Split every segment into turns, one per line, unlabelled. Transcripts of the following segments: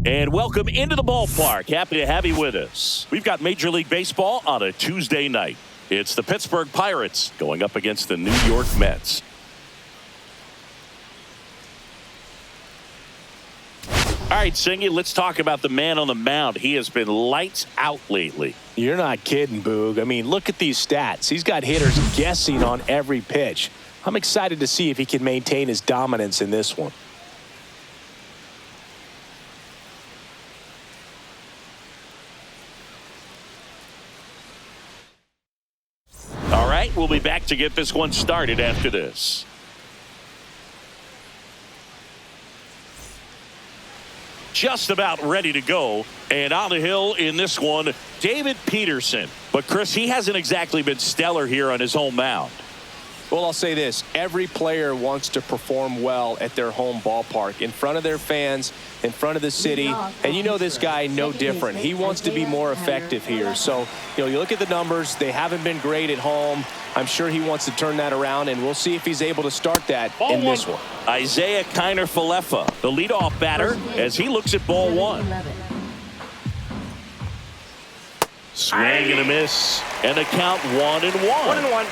And welcome into the ballpark. Happy to have you with us. We've got Major League Baseball on a Tuesday night. It's the Pittsburgh Pirates going up against the New York Mets. All right, Singy, let's talk about the man on the mound. He has been lights out lately.
You're not kidding, Boog. I mean, look at these stats. He's got hitters guessing on every pitch. I'm excited to see if he can maintain his dominance in this one.
All right, we'll be back to get this one started after this. Just about ready to go, and on the hill in this one, Peterson. But Chris, he hasn't exactly been stellar here on his home mound.
Well, I'll say this. Every player wants to perform well at their home ballpark, in front of their fans, in front of the city. And you know this guy no different. He wants to be more effective here. So, you look at the numbers. They haven't been great at home. I'm sure he wants to turn that around, and we'll see if he's able to start that in this one.
Isaiah Kiner-Falefa, the leadoff batter, as he looks at ball one. Swing and a miss, and the count 1-1.
1-1.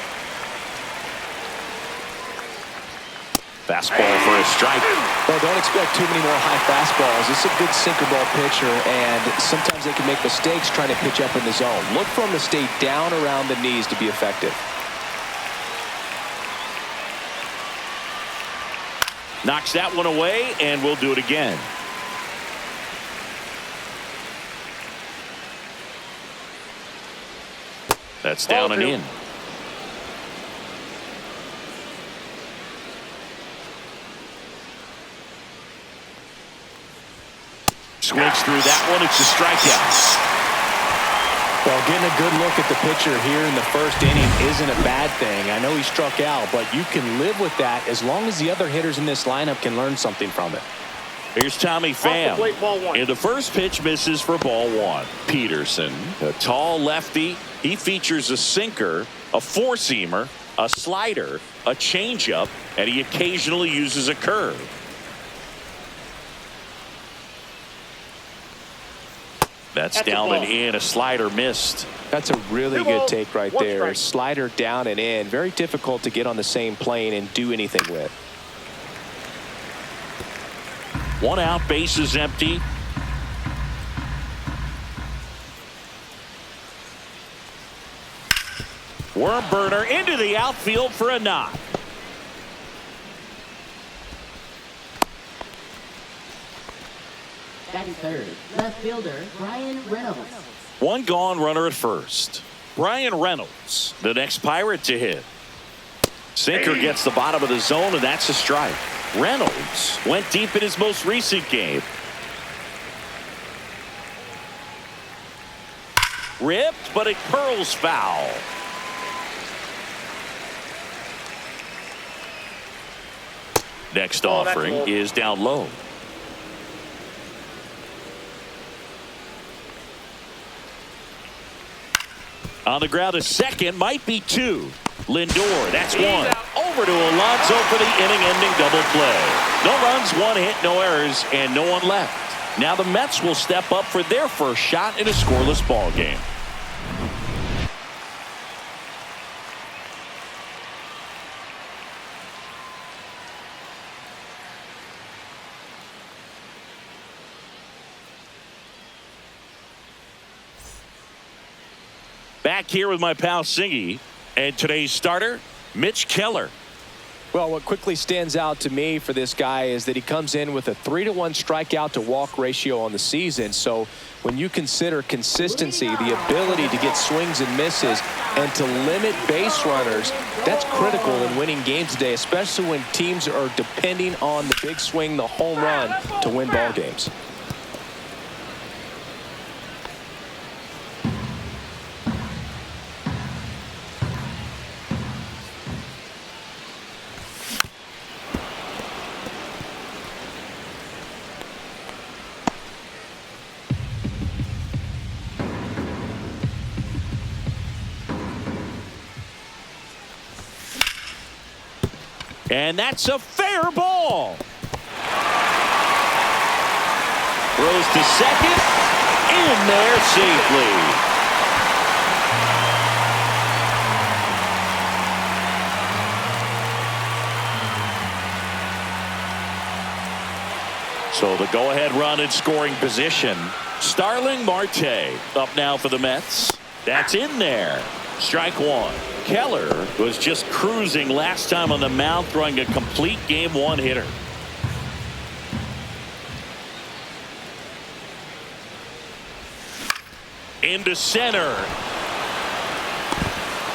Fastball for a strike.
Well, don't expect too many more high fastballs. This is a good sinker ball pitcher, and sometimes they can make mistakes trying to pitch up in the zone. Look for him to stay down around the knees to be effective.
Knocks that one away, and we'll do it again. That's down and in. Swings through that one. It's a strikeout.
Well, getting a good look at the pitcher here in the first inning isn't a bad thing. I know he struck out, but you can live with that as long as the other hitters in this lineup can learn something from it.
Here's Tommy Pham. And the first pitch misses for ball one. Peterson, a tall lefty. He features a sinker, a four-seamer, a slider, a changeup, and he occasionally uses a curve. That's down and in. A slider missed.
That's a really good take right there. Slider down and in. Very difficult to get on the same plane and do anything with.
One out, bases empty. Worm burner into the outfield for a knock.
Batting third, left fielder Brian Reynolds.
One gone, runner at first. Brian Reynolds, the next Pirate to hit. Sinker gets the bottom of the zone, and that's a strike. Reynolds went deep in his most recent game. Ripped, but it curls foul. Next offering is down low. On the ground, a second, might be two. Lindor, that's one. Over to Alonso for the inning-ending double play. No runs, one hit, no errors, and no one left. Now the Mets will step up for their first shot in a scoreless ball game. Back here with my pal Singy, and today's starter, M.Keller.
Well, what quickly stands out to me for this guy is that he comes in with a 3-to-1 strikeout to walk ratio on the season. So when you consider consistency, the ability to get swings and misses, and to limit base runners, that's critical in winning games today, especially when teams are depending on the big swing, the home run, to win ball games.
And that's a fair ball. Throws to second. In there safely. So the go-ahead run in scoring position. Starling Marte up now for the Mets. That's in there. Strike one. Keller was just cruising last time on the mound, throwing a complete game one hitter. Into center.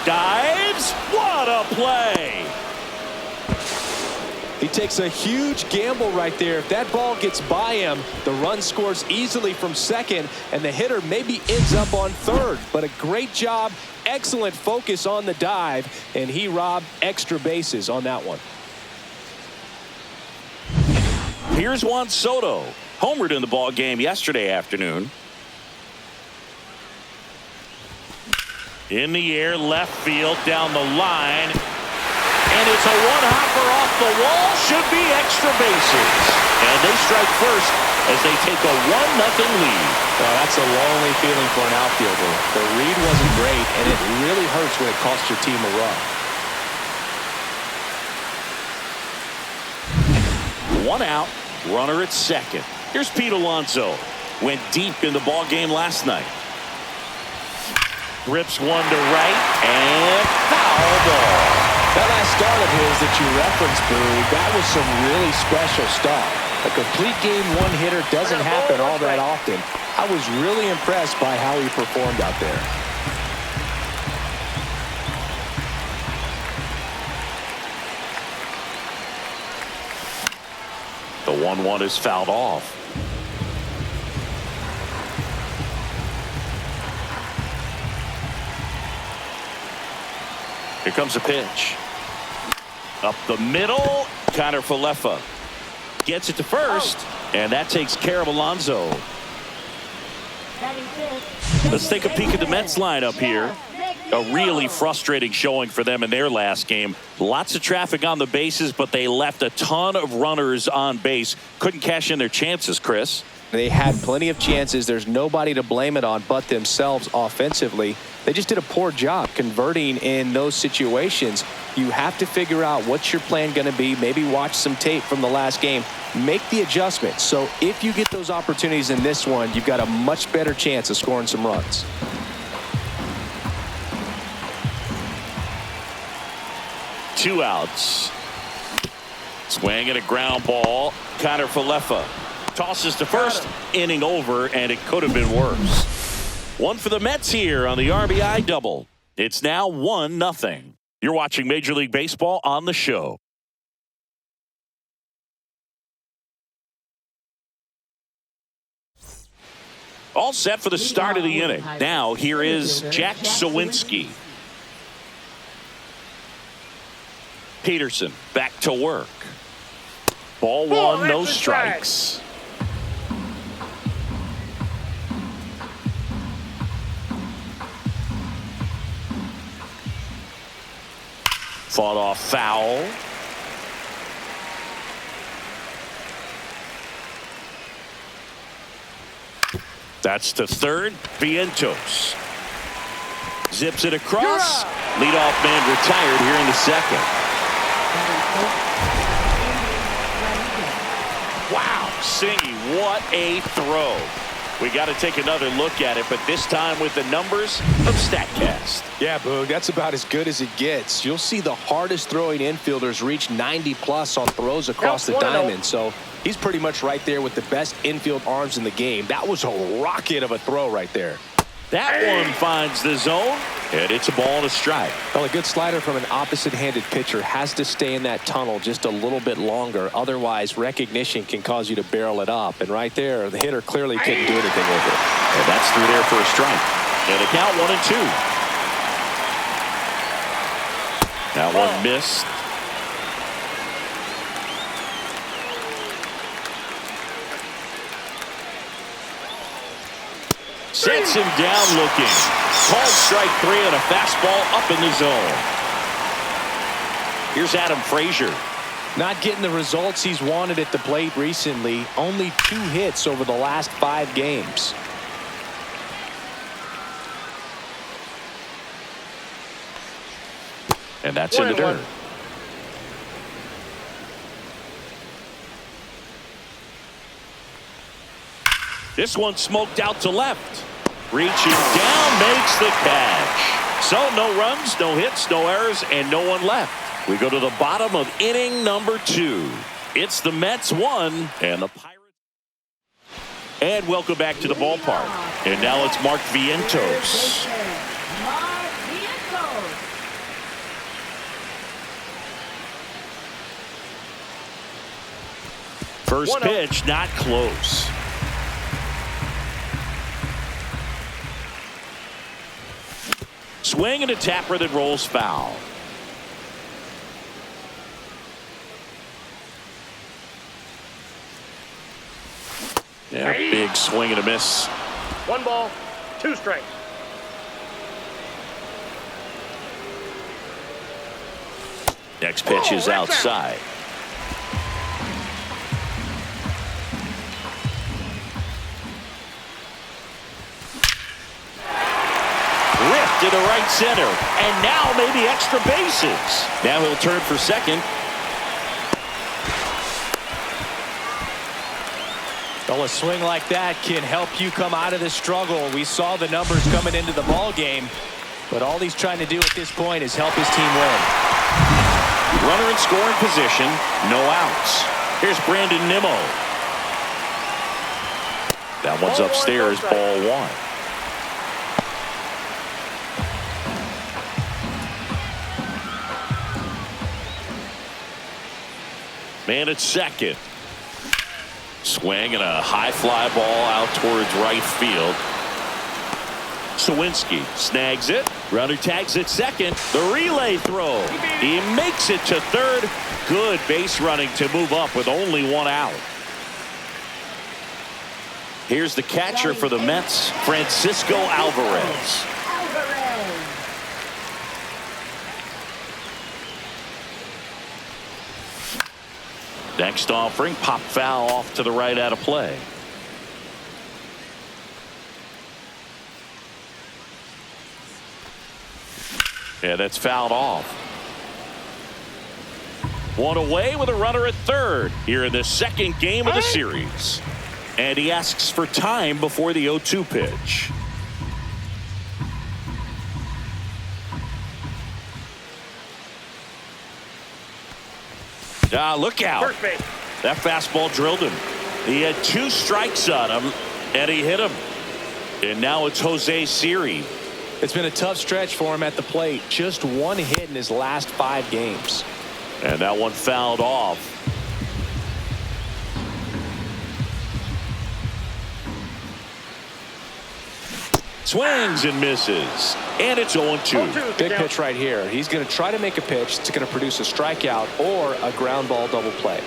Dives. What a play.
He takes a huge gamble right there. If that ball gets by him, the run scores easily from second, and the hitter maybe ends up on third. But a great job, excellent focus on the dive, and he robbed extra bases on that one.
Here's Juan Soto. Homered in the ball game yesterday afternoon. In the air, left field, down the line. And it's a one-hopper off the wall. Should be extra bases. And they strike first as they take a 1-0 lead.
Well, that's a lonely feeling for an outfielder. The read wasn't great, and it really hurts when it costs your team a run.
One out, runner at second. Here's Pete Alonso. Went deep in the ball game last night. Rips one to right, and foul ball.
That last start of his that you referenced, Boo, that was some really special stuff. A complete game one hitter doesn't happen all that often. I was really impressed by how he performed out there.
The 1-1 is fouled off. Here comes a pitch. Up the middle, Connor Falefa gets it to first, and that takes care of Alonso. Let's take a peek at the Mets lineup here. A really frustrating showing for them in their last game. Lots of traffic on the bases, but they left a ton of runners on base. Couldn't cash in their chances, Chris.
They had plenty of chances. There's nobody to blame it on but themselves offensively. They just did a poor job converting in those situations. You have to figure out what's your plan going to be. Maybe watch some tape from the last game. Make the adjustment. So if you get those opportunities in this one, you've got a much better chance of scoring some runs.
Two outs. Swing and a ground ball. Connor Falefa tosses to first. Inning over, and it could have been worse. One for the Mets here on the RBI double. It's now 1-0. You're watching Major League Baseball on the show. All set for the start of the inning. Now here is Jack Sawinski. Peterson back to work. Ball one, no strikes. Fought off foul. That's to third. Vientos zips it across. Leadoff man retired here in the second. Wow, Singy, what a throw. We got to take another look at it, but this time with the numbers of StatCast.
Yeah, Boog, that's about as good as it gets. You'll see the hardest throwing infielders reach 90+ on throws across the diamond. So he's pretty much right there with the best infield arms in the game. That was a rocket of a throw right there.
That one finds the zone, and it's a ball and a strike.
Well, a good slider from an opposite-handed pitcher has to stay in that tunnel just a little bit longer. Otherwise, recognition can cause you to barrel it up. And right there, the hitter clearly couldn't do anything with it.
And that's through there for a strike. And a count 1-2. That one missed. Sets him down looking. Called strike three and a fastball up in the zone. Here's Adam Frazier.
Not getting the results he's wanted at the plate recently. Only 2 hits over the last 5 games.
And that's in the dirt. This one smoked out to left. Reaching down, makes the catch. So no runs, no hits, no errors, and no one left. We go to the bottom of inning number 2. It's the Mets 1 and the Pirates. And welcome back to the ballpark. And now it's Mark Vientos. First pitch, not close. Swing and a tapper that rolls foul. Yeah, big swing and a miss.
1 ball, 2 strikes.
Next pitch is outside. Ripped to the right center. And now maybe extra bases. Now he'll turn for second.
Well, a swing like that can help you come out of the struggle. We saw the numbers coming into the ball game, but all he's trying to do at this point is help his team win.
Runner in scoring position, no outs. Here's Brandon Nimmo. That one's upstairs, ball 1. Man at second. Swing and a high fly ball out towards right field. Sawinski snags it. Runner tags at second. The relay throw. He makes it to third. Good base running to move up with only 1 out. Here's the catcher for the Mets, Francisco Alvarez. Next offering, pop foul off to the right out of play. Yeah, that's fouled off. 1 away with a runner at third here in the second game of the series. And he asks for time before the 0-2 pitch. Look out.
First base.
That fastball drilled him. He had 2 strikes on him, and he hit him. And now it's Jose Siri.
It's been a tough stretch for him at the plate. Just 1 hit in his last 5 games.
And that one fouled off. Swings and misses. And it's 0-2.
Big pitch right here. He's going to try to make a pitch that's going to produce a strikeout or a ground ball double play.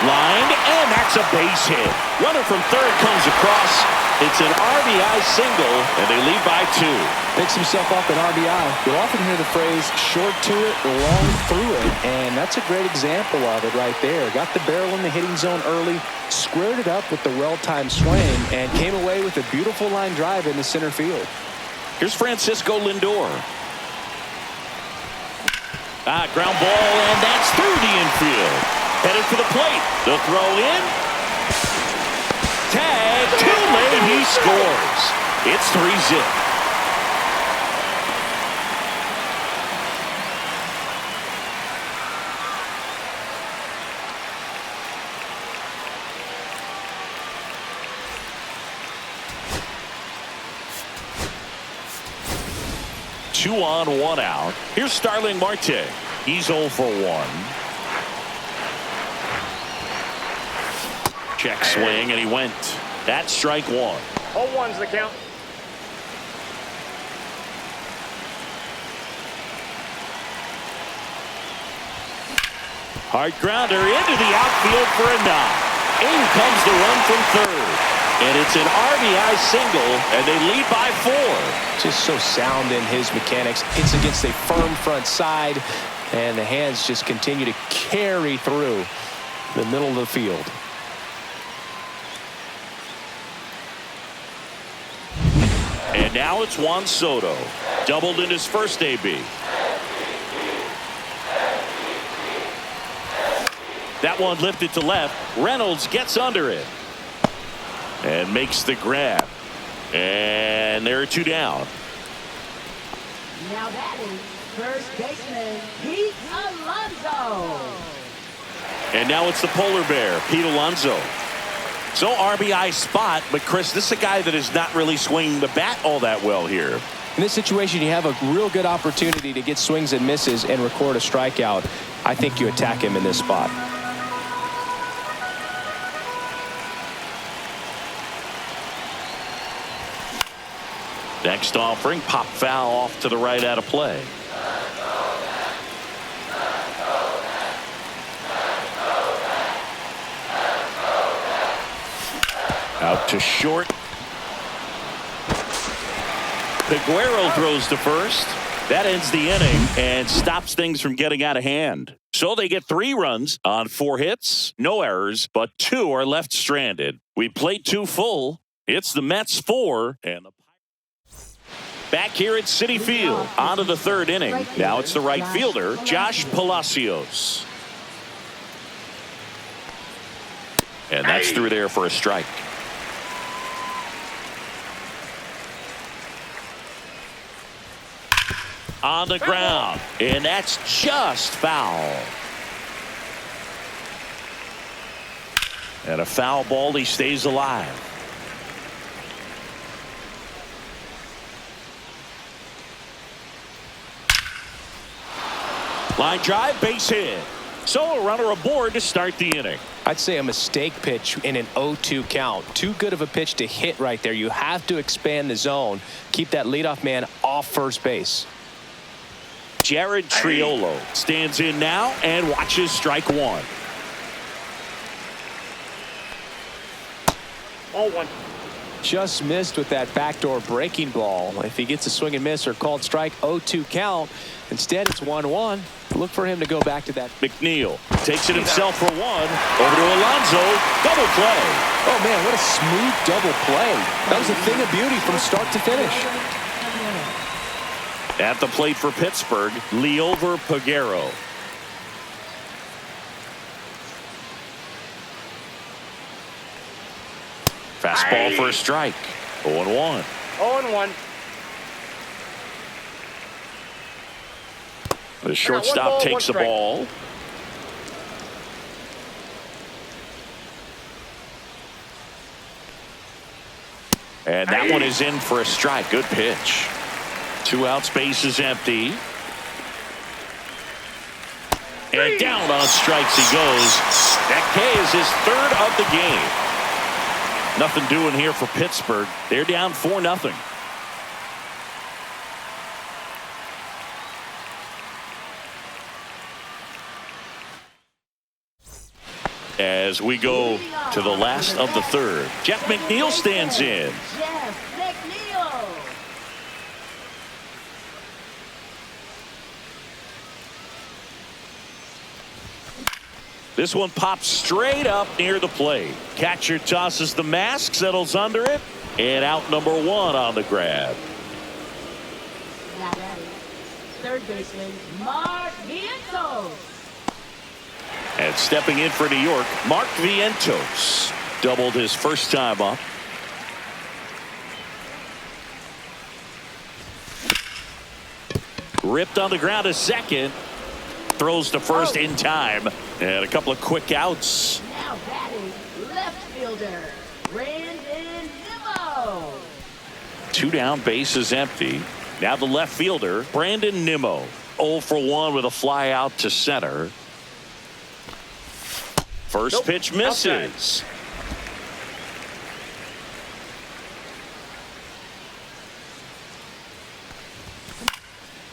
Lined, and that's a base hit. Runner from third comes across. It's an RBI single, and they lead by 2.
Picks himself up an RBI. You'll often hear the phrase short to it, long through it, and that's a great example of it right there. Got the barrel in the hitting zone early, squared it up with the well-timed swing, and came away with a beautiful line drive in the center field.
Here's Francisco Lindor. Ground ball, and that's through the infield. Headed for the plate. The throw in. Tag, too late, he scores. It's 3-zip. Two on, 1 out. Here's Starling Marte. He's 0 for 1. Check swing, and he went. That's strike 1.
0-1's the count.
Hard grounder into the outfield for a knock. In comes the run from third. And it's an RBI single, and they lead by 4.
Just so sound in his mechanics. Hits against a firm front side, and the hands just continue to carry through the middle of the field.
And now it's Juan Soto. Doubled in his first AB. That one lifted to left. Reynolds gets under it. And makes the grab. And there are 2 down.
Now that is first baseman Pete Alonso.
And now it's the polar bear, Pete Alonso. So RBI spot, but Chris, this is a guy that is not really swinging the bat all that well here.
In this situation, you have a real good opportunity to get swings and misses and record a strikeout. I think you attack him in this spot.
Next offering, pop foul off to the right out of play. Out to short. Peguero throws to first. That ends the inning and stops things from getting out of hand. So they get 3 runs on 4 hits, no errors, but 2 are left stranded. We played 2 full. It's the Mets 4 and the back here at Citi Field. On to the 3rd inning. Now it's the right fielder, Josh Palacios. And that's through there for a strike. On the ground, and that's just foul. And a foul ball, he stays alive. Line drive, base hit. So a runner aboard to start the inning.
I'd say a mistake pitch in an 0-2 count. Too good of a pitch to hit right there. You have to expand the zone. Keep that leadoff man off first base.
Jared Triolo stands in now and watches strike 1.
0-1.
Just missed with that backdoor breaking ball. If he gets a swing and miss or called strike, 0-2 count. Instead, it's 1-1. Look for him to go back to that.
McNeil takes it himself for 1. Over to Alonso. Double play.
Oh, man, what a smooth double play. That was a thing of beauty from start to finish.
At the plate for Pittsburgh, Liover Peguero. Fastball for a strike. 0-1.
0-1.
The shortstop takes the ball. And that one is in for a strike. Good pitch. 2 outs, base is empty. And down on strikes he goes. That K is his 3rd of the game. Nothing doing here for Pittsburgh. They're down 4-0. As we go to the last of the 3rd, Jeff McNeil stands in.
Jeff McNeil.
This one pops straight up near the plate. Catcher tosses the mask, settles under it, and out number 1 on the grab.
Now that is third baseman Mark Vientos.
And stepping in for New York, Mark Vientos. Doubled his first time up. Ripped on the ground to second. Throws to first in time. And a couple of quick outs.
Now batting left fielder Brandon Nimmo.
2 down, base is empty. Now the left fielder, Brandon Nimmo. 0 for 1 with a fly out to center. First pitch misses.
Outside.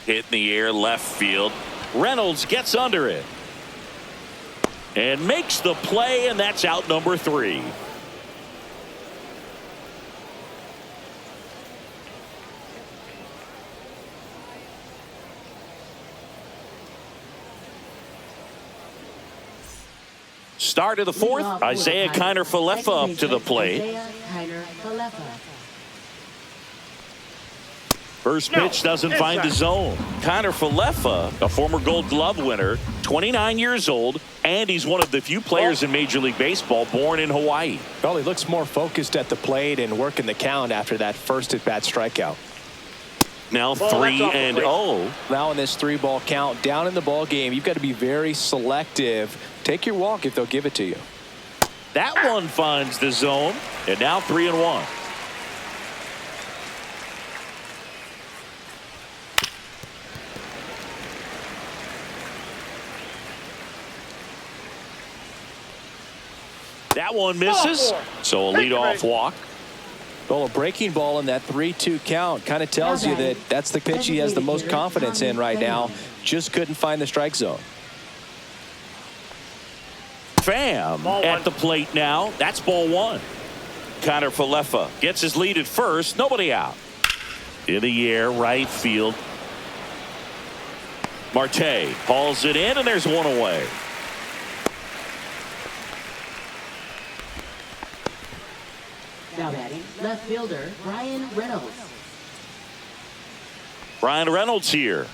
Hit in the air left field. Reynolds gets under it. And makes the play, and that's out number 3. Start of the fourth. Isaiah Kiner-Falefa up to the plate.
Isaiah Kiner-Falefa.
First pitch doesn't find the zone. Kiner-Falefa, a former Gold Glove winner, 29 years old, and he's one of the few players in Major League Baseball born in Hawaii.
Well, he looks more focused at the plate and working the count after that first at-bat strikeout.
Now 3-0.
Now in this 3-ball count, down in the ball game, you've got to be very selective. Take your walk if they'll give it to you.
That one finds the zone, and now 3-1. That one misses, so a leadoff walk.
Well, a breaking ball in that 3-2 count kind of tells you that that's the pitch he has the most confidence in right now. Just couldn't find the strike zone.
Pham at the plate now. That's ball one. Kiner-Falefa gets his lead at first. Nobody out. In the air, right field. Marte hauls it in, and there's one away.
Now batting, left fielder Brian Reynolds.
Brian Reynolds here.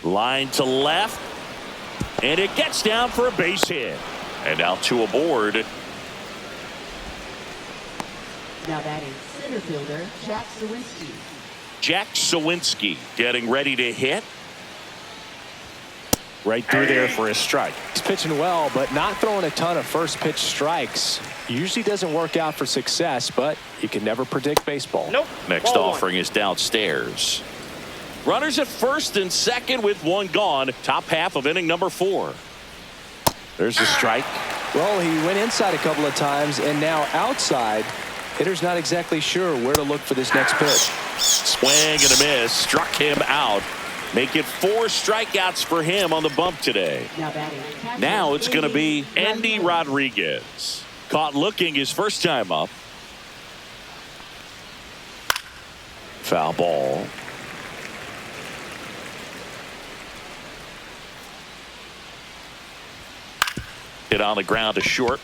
Line to left, and it gets down for a base hit. And now two aboard.
Now batting, center fielder Jack Sawinski.
Jack Sawinski getting ready to hit. Right through there for a strike.
He's pitching well, but not throwing a ton of first pitch strikes. Usually doesn't work out for success, but you can never predict baseball.
Nope.
Next offering is downstairs. Runners at first and second with one gone. Top half of inning number 4. There's a strike.
Well, he went inside a couple of times, and now outside. Hitter's not exactly sure where to look for this next pitch.
Swing and a miss. Struck him out. Make it 4 strikeouts for him on the bump today. Now it's going to be Andy Rodriguez. Caught looking his first time up. Foul ball. Hit on the ground to short.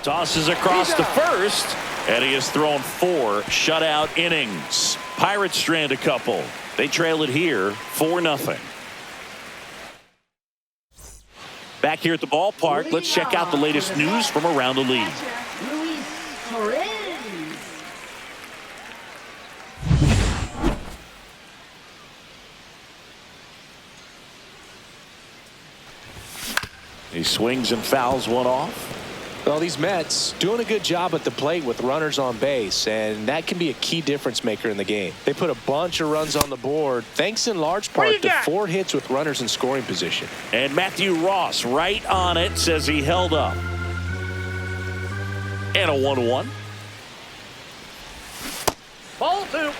Tosses across the first, and he has thrown 4 shutout innings. Pirates strand a couple. They trail it here 4-0. Back here at the ballpark, let's check out the latest news from around the league. He swings and fouls one off.
Well, these Mets doing a good job at the plate with runners on base, and that can be a key difference maker in the game. They put a bunch of runs on the board, thanks in large part to 4 hits with runners in scoring position.
And Matthew Ross right on it, says he held up. And a 1-1.
Ball 2.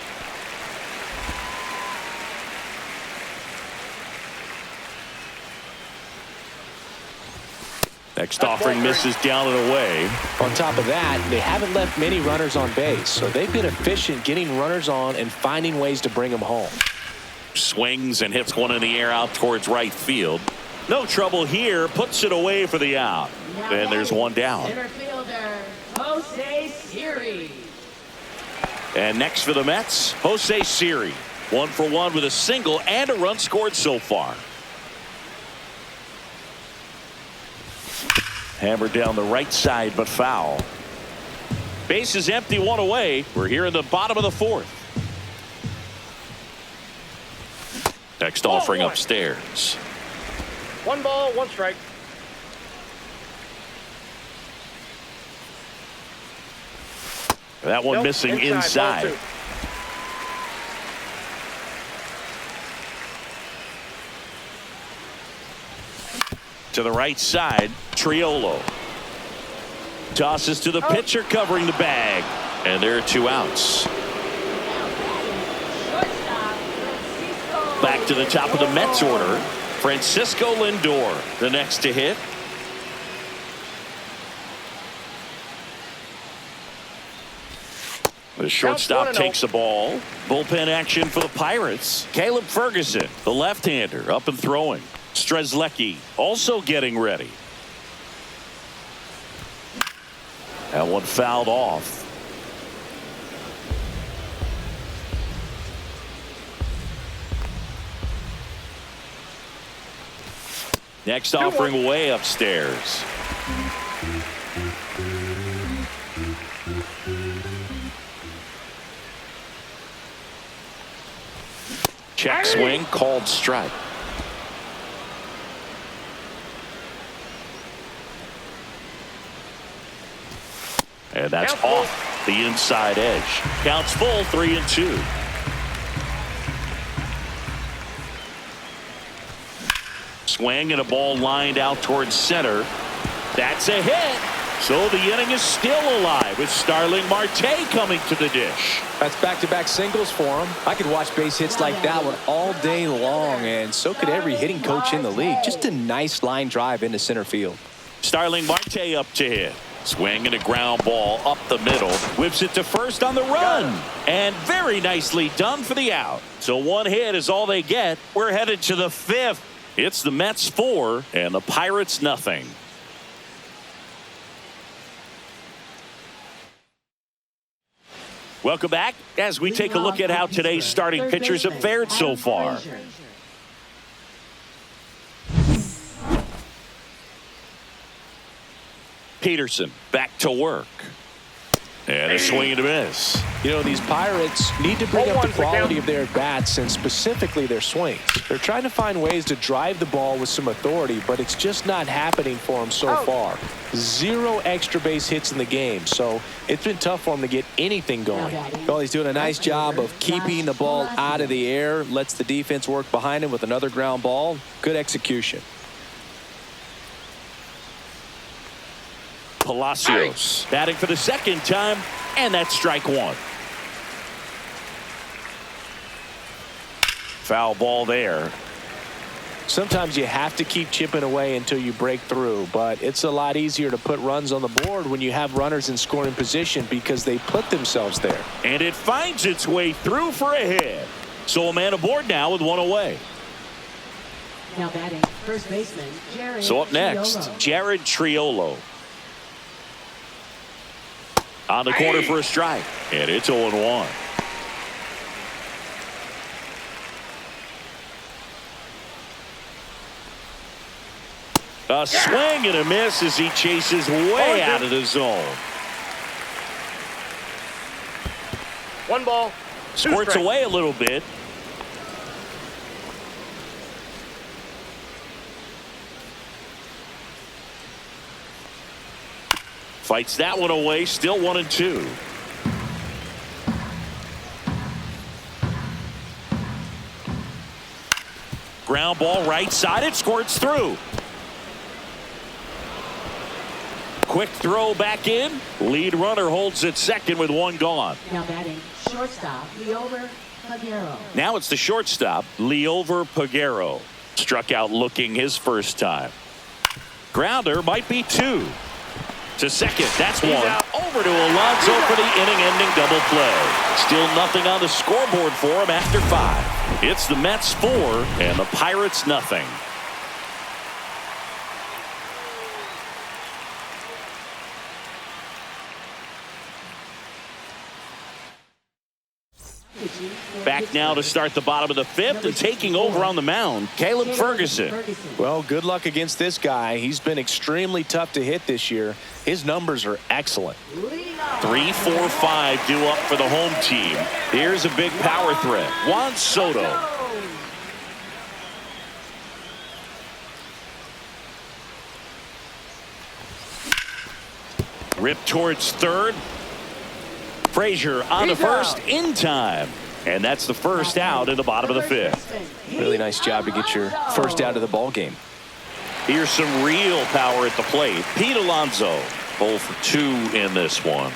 Next offering misses down and away.
On top of that, they haven't left many runners on base, so they've been efficient getting runners on and finding ways to bring them home.
Swings and hits one in the air out towards right field. No trouble here. Puts it away for the out. And there's one down.
Center fielder Jose Siri.
And next for the Mets, Jose Siri. 1 for 1 with a single and a run scored so far. Hammered down the right side, but foul. Base is empty, 1 away. We're here in the bottom of the 4th. Next offering upstairs.
1 ball, 1 strike.
That one missing inside. To the right side, Triolo. Tosses to the pitcher covering the bag. And there are 2 outs. Back to the top of the Mets order. Francisco Lindor, the next to hit. The shortstop takes the ball. Bullpen action for the Pirates. Caleb Ferguson, the left-hander, up and throwing. Strzelecki also getting ready. That one fouled off. Next offering way upstairs. Check swing, called strike. And that's off the inside edge. Counts full, 3-2. Swing and a ball lined out towards center. That's a hit. So the inning is still alive with Starling Marte coming to the dish.
That's back-to-back singles for him. I could watch base hits like that one all day long, and so could every hitting coach in the league. Just a nice line drive into center field.
Starling Marte up to hit. Swing and a ground ball up the middle. Whips it to first on the run. And very nicely done for the out. So one hit is all they get. We're headed to the fifth. It's the Mets 4 and the Pirates nothing. Welcome back as we take a look at how today's starting pitchers have fared so far. Peterson back to work. And a swing and a miss.
You know, these Pirates need to bring up the quality of their bats and specifically their swings. They're trying to find ways to drive the ball with some authority, but it's just not happening for them so far. 0 extra base hits in the game, so it's been tough for them to get anything going. Well, he's doing a nice job of keeping the ball out of the air, lets the defense work behind him with another ground ball. Good execution.
Palacios batting for the second time, and that's strike one. Foul ball there.
Sometimes you have to keep chipping away until you break through, but it's a lot easier to put runs on the board when you have runners in scoring position because they put themselves there.
And it finds its way through for a hit. So a man aboard now with one away.
Now batting first baseman Jared
So up next,
Triolo.
Jared Triolo. On the corner for a strike. And it's 0-1. A swing and a miss as he chases way out of the zone.
1 ball. 2
Squirts
strikes.
away a little bit. Fights that one away, still 1-2. Ground ball right side, it squirts through. Quick throw back in. Lead runner holds at second with 1 gone.
Now batting shortstop Leover Pagero.
Now it's the shortstop, Leover Pagero. Struck out looking his first time. Grounder might be 2. To second, that's 1. Over to Alonso for the inning-ending double play. Still nothing on the scoreboard for him after 5. It's the Mets 4 and the Pirates nothing. Back now to start the bottom of the 5th and taking over on the mound, Caleb Ferguson.
Well, good luck against this guy. He's been extremely tough to hit this year. His numbers are excellent.
3, 4, 5 due up for the home team. Here's a big power threat, Juan Soto. Ripped towards third. Frazier on the first in time. And that's the first out in the bottom of the 5th.
Really nice job to get your first out of the ball game.
Here's some real power at the plate. Pete Alonso, 0 for 2 in this one.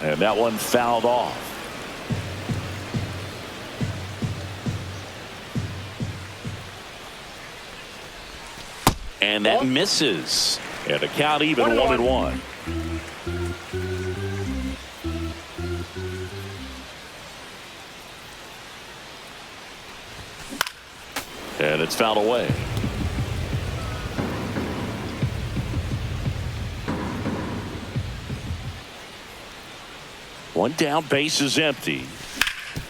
And that one fouled off. And that misses. And a count even 1-1. And it's fouled away. One down, base is empty.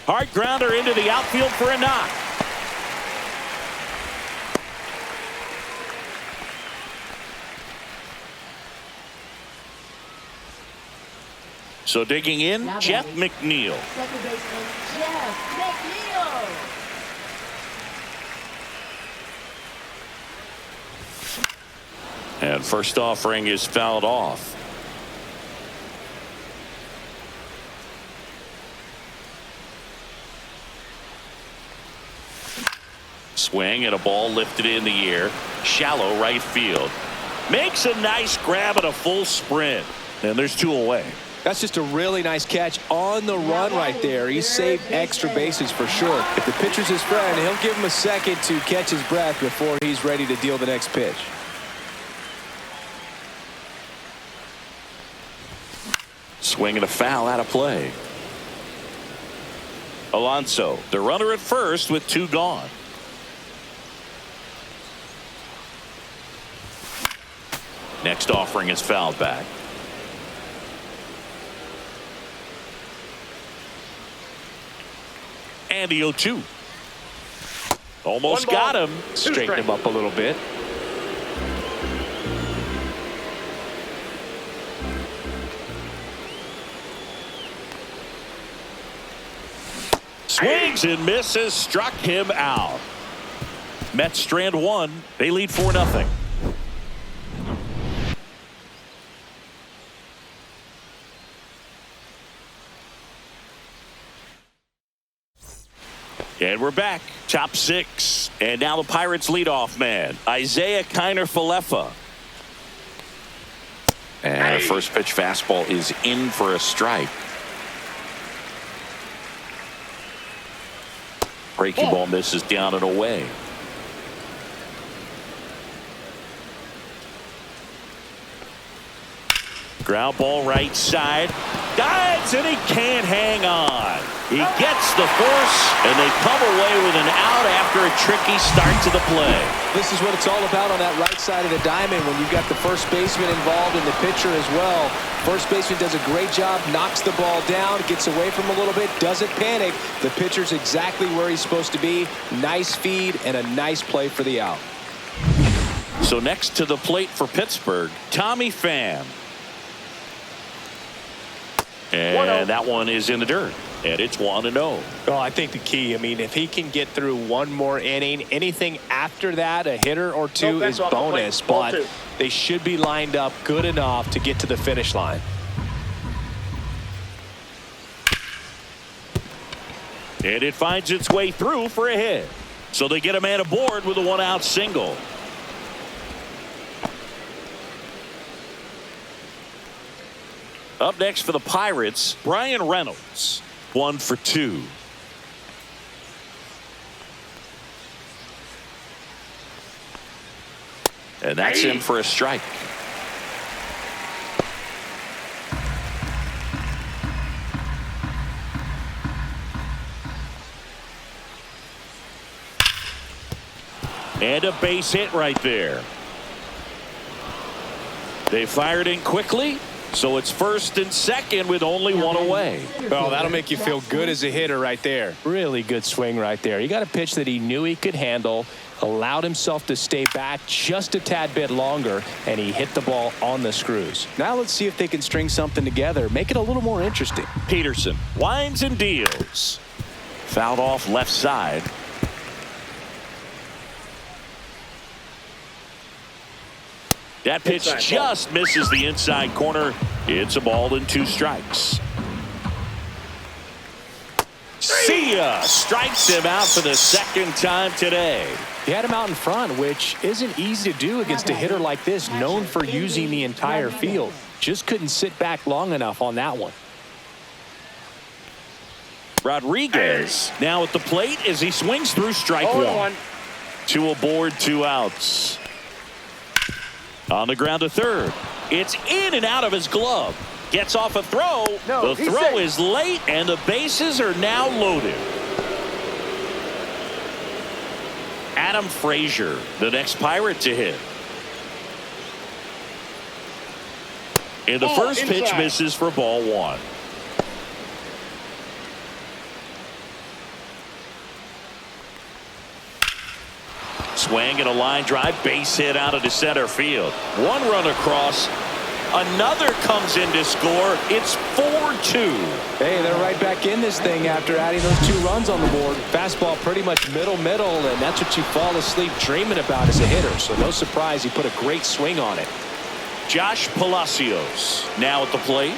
Hard grounder into the outfield for a knock. So digging in,
Now
Jeff
batting.
McNeil.
Second baseman, Jeff McNeil.
And first offering is fouled off. Swing and a ball lifted in the air. Shallow right field. Makes a nice grab at a full sprint. And there's 2 away.
That's just a really nice catch on the run right there. He saved extra bases for sure. If the pitcher's his friend, he'll give him a second to catch his breath before he's ready to deal the next pitch.
Swing and a foul out of play. Alonso, the runner at first with 2 gone. Next offering is fouled back. And the 0-2. Almost got him.
Straighten him up a little bit.
Swings and misses, struck him out. Mets strand 1. They lead 4-0. And we're back. Top 6. And now the Pirates leadoff man, Isaiah Kiner-Falefa. And a first pitch fastball is in for a strike. Breaking ball misses down and away. Ground ball right side. Dives and he can't hang on. He gets the force and they come away with an out after a tricky start to the play.
This is what it's all about on that right side of the diamond when you've got the first baseman involved and the pitcher as well. First baseman does a great job, knocks the ball down, gets away from him a little bit, doesn't panic. The pitcher's exactly where he's supposed to be. Nice feed and a nice play for the out.
So next to the plate for Pittsburgh, Tommy Pham. And that one is in the dirt. And it's 1-0.
Well, I think the key, I mean, if he can get through one more inning, anything after that, a hitter or 2 is bonus. But they should be lined up good enough to get to the finish line.
And it finds its way through for a hit. So they get a man aboard with a 1-out single. Up next for the Pirates, Brian Reynolds. 1 for 2. And that's in for a strike. And a base hit right there. They fired in quickly. So it's first and second with only 1 away.
Well, that'll make you feel good as a hitter right there. Really good swing right there. He got a pitch that he knew he could handle, allowed himself to stay back just a tad bit longer, and he hit the ball on the screws. Now let's see if they can string something together, make it a little more interesting.
Peterson winds and deals. Fouled off left side. That pitch just misses the inside corner. It's a ball and 2 strikes. See ya! Strikes him out for the second time today.
He had him out in front, which isn't easy to do against a hitter like this, known for using the entire field. Just couldn't sit back long enough on that one.
Rodriguez now at the plate as he swings through strike 1. 2 aboard, 2 outs. On the ground to third. It's in and out of his glove. Gets off a throw.
No,
the throw
safe.
is late, and the bases are now loaded. Adam Frazier, the next Pirate to hit. And the first pitch
inside.
misses for ball one. Swing and a line drive, base hit out into center field. One run across. Another comes in to score. It's 4-2.
Hey, they're right back in this thing after adding those 2 runs on the board. Fastball pretty much middle, and that's what you fall asleep dreaming about as a hitter. So no surprise he put a great swing on it.
Josh Palacios now at the plate.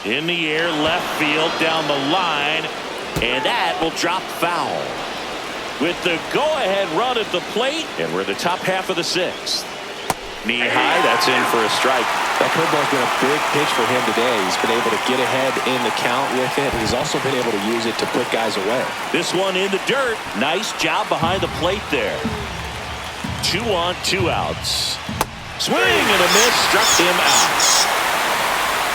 In the air, left field, down the line, and that will drop foul. With the go-ahead run at the plate, and we're in the top half of the 6th. Knee high, that's in for a strike.
That curveball's been a big pitch for him today. He's been able to get ahead in the count with it. He's also been able to use it to put guys away.
This one in the dirt. Nice job behind the plate there. 2 on, 2 outs. Swing and a miss, struck him out.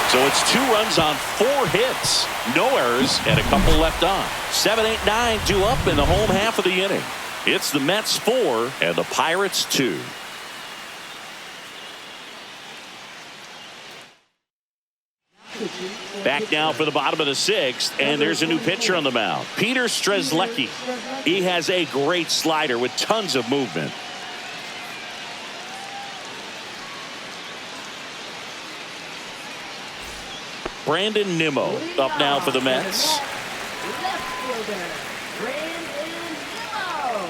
So it's 2 runs on 4 hits. No errors and a couple left on. 7, 8, 9, 2 up in the home half of the inning. It's the Mets 4 and the Pirates 2. Back now for the bottom of the 6th, and there's a new pitcher on the mound. Peter Strzelecki. He has a great slider with tons of movement. Brandon Nimmo up now for the Mets.
Left fielder, Brandon Nimmo.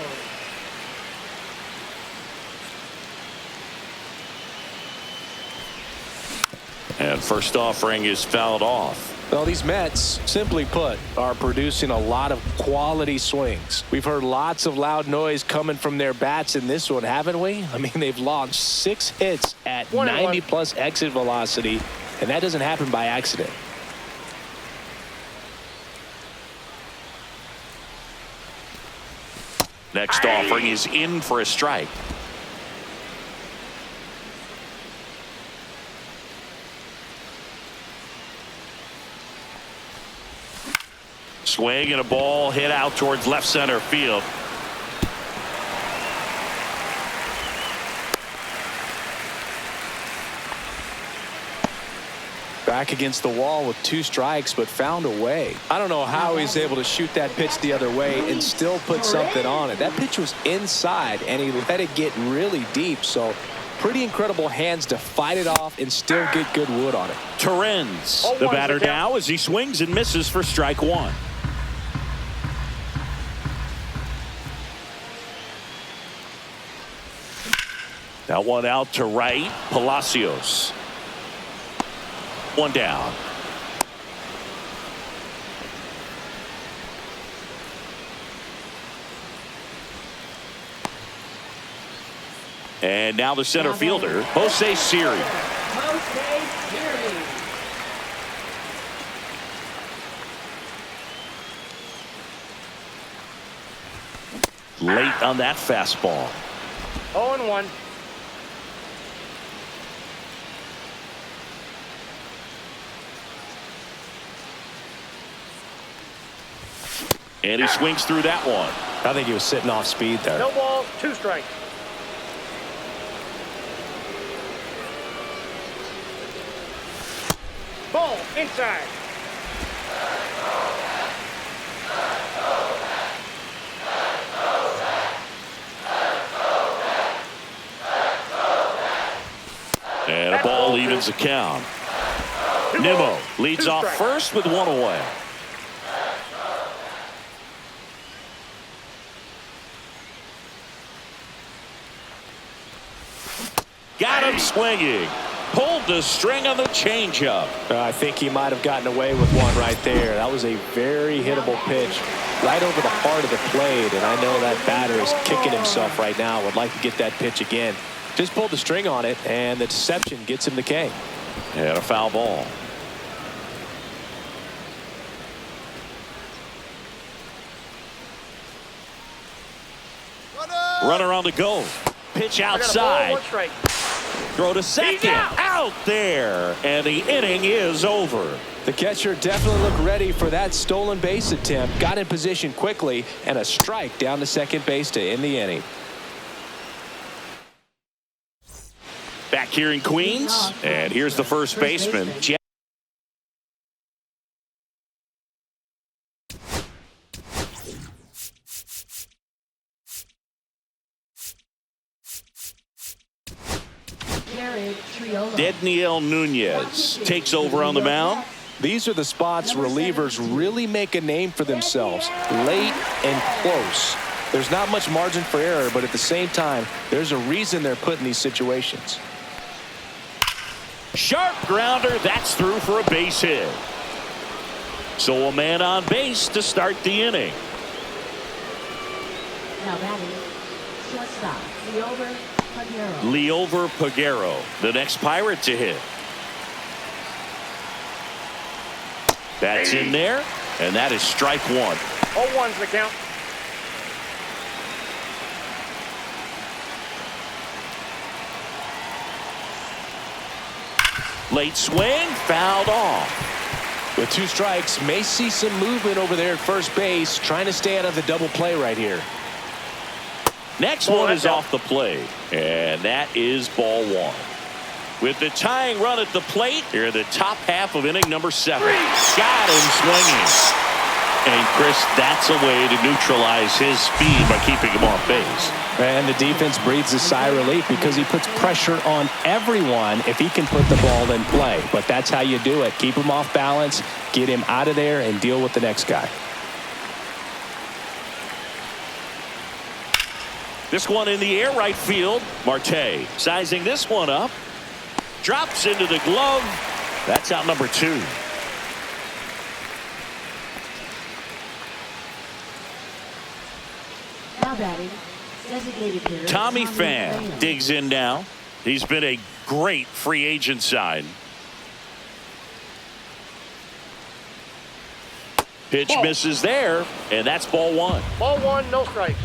And first offering is fouled off.
Well, these Mets, simply put, are producing a lot of quality swings. We've heard lots of loud noise coming from their bats in this one, haven't we? I mean, they've launched 6 hits at 90-plus exit velocity, and that doesn't happen by accident.
Next offering is in for a strike. Swing and a ball hit out towards left center field.
Back against the wall with 2 strikes, but found a way. I don't know how he's able to shoot that pitch the other way and still put something on it. That pitch was inside, and he let it get really deep. So pretty incredible hands to fight it off and still get good wood on it.
Torrens, the batter now, as he swings and misses for strike 1. That one out to right. Palacios. 1 down. And now the center fielder, Jose Siri.
Jose Siri.
Late on that fastball.
0-1.
And he swings through that one.
I think he was sitting off speed there.
No balls, 2 strikes. Ball inside.
And a ball evens the count. Nimmo leads off first with 1 away. Got him swinging. Pulled the string on the changeup.
I think he might have gotten away with one right there. That was a very hittable pitch right over the heart of the plate, and I know that batter is kicking himself right now. Would like to get that pitch again. Just pulled the string on it, and the deception gets him the K.
And a foul ball. Runner on the go. Pitch
I got a ball,
outside.
1 strike.
Throw to second. Out there. And the inning is over.
The catcher definitely looked ready for that stolen base attempt. Got in position quickly, and a strike down to second base to end the inning.
Back here in Queens, and here's the first baseman, Jack. Daniel Nunez takes over on the mound.
These are the spots relievers really make a name for themselves, late and close. There's not much margin for error, but at the same time, there's a reason they're put in these situations.
Sharp grounder, that's through for a base hit. So a man on base to start the inning.
Now batting, shortstop,
Liover Peguero, the next Pirate to hit. That's in there, and that is strike 1.
0-1's the count.
Late swing, fouled off.
With 2 strikes, may see some movement over there at first base, trying to stay out of the double play right here.
Next one is off the plate, and that is ball 1. With the tying run at the plate, here in the top half of inning number 7. Got him swinging. And Chris, that's a way to neutralize his speed by keeping him off base.
And the defense breathes a sigh of relief because he puts pressure on everyone if he can put the ball in play. But that's how you do it. Keep him off balance, get him out of there, and deal with the next guy.
This one in the air right field. Marte sizing this one up. Drops into the glove. That's out number 2.
Now batting, designated hitter
Tommy Pham digs in now. He's been a great free agent sign. Pitch misses there, and that's ball 1.
Ball 1, no strikes.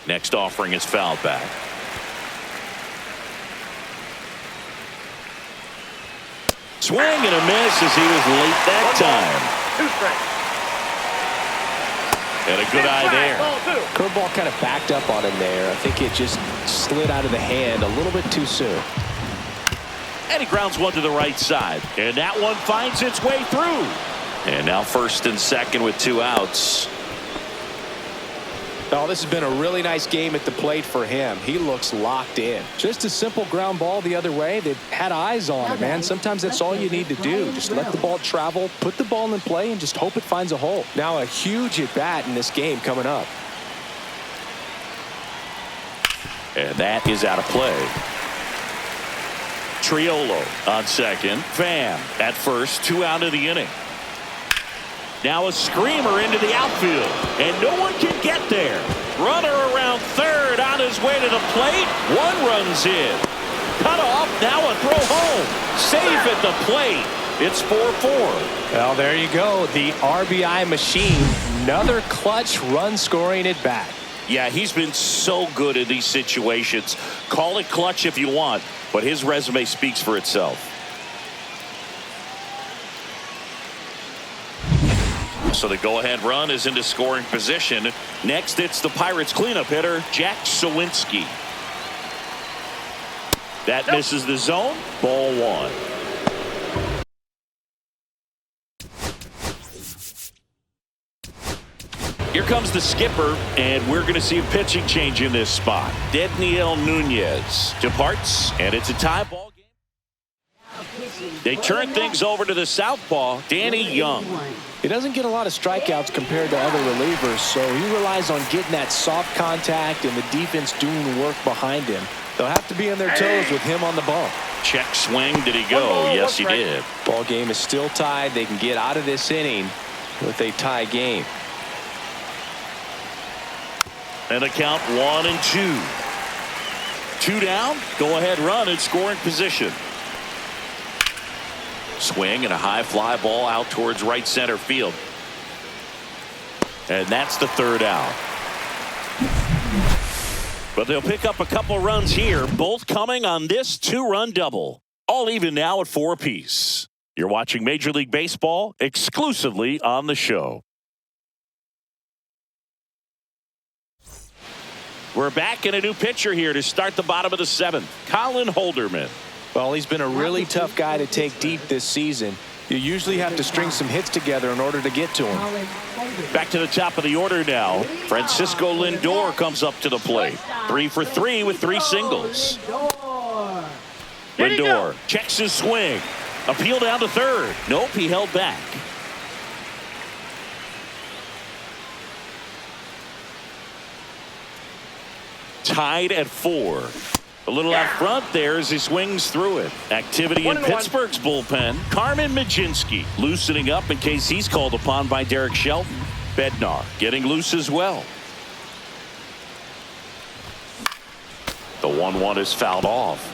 Next offering is fouled back. Swing and a miss as he was late that time.
2 strikes.
And a good eye there.
Ball 2.
Curveball kind of backed up on him there. I think it just slid out of the hand a little bit too soon.
And he grounds one to the right side. And that one finds its way through. And now first and second with 2 outs.
Oh, this has been a really nice game at the plate for him. He looks locked in.
Just a simple ground ball the other way. They've had eyes on it, man. Sometimes that's all you need to do. Just let the ball travel, put the ball in play, and just hope it finds a hole.
Now a huge at-bat in this game coming up.
And that is out of play. Triolo on second. Pham at first. 2 out of the inning. Now a screamer into the outfield, and no one can get there. Runner around third on his way to the plate. 1 runs in. Cut off, now a throw home. Safe at the plate. It's 4-4.
Well, there you go. The RBI machine. Another clutch run scoring at bat.
Yeah, he's been so good in these situations. Call it clutch if you want, but his resume speaks for itself. So the go-ahead run is into scoring position. Next, it's the Pirates cleanup hitter, Jack Sawinski. That misses the zone. Ball 1. Here comes the skipper, and we're going to see a pitching change in this spot. Daniel Nunez departs, and it's a tie ball game. They turn things over to the southpaw, Danny Young.
He doesn't get a lot of strikeouts compared to other relievers, so he relies on getting that soft contact and the defense doing the work behind him. They'll have to be on their toes with him on the bump.
Check swing. Did he go? Yes, he did.
Ball game is still tied. They can get out of this inning with a tie game.
And the count 1-2. 2 down. Go ahead run in scoring position. Swing and a high fly ball out towards right center field. And that's the 3rd out. But they'll pick up a couple runs here, both coming on this 2-run double. All even now at 4 apiece. You're watching Major League Baseball exclusively on the show. We're back in a new pitcher here to start the bottom of the 7th. Colin Holderman.
Well, he's been a really tough guy to take deep this season. You usually have to string some hits together in order to get to him.
Back to the top of the order now. Francisco Lindor comes up to the plate. 3 for 3 with 3 singles. Lindor checks his swing. Appeal down to third. Nope, he held back. Tied at 4. A little out front there as he swings through it. Activity in Pittsburgh's bullpen. Carmen Mlodzinski loosening up in case he's called upon by Derek Shelton. Bednar getting loose as well. The 1-1 is fouled off.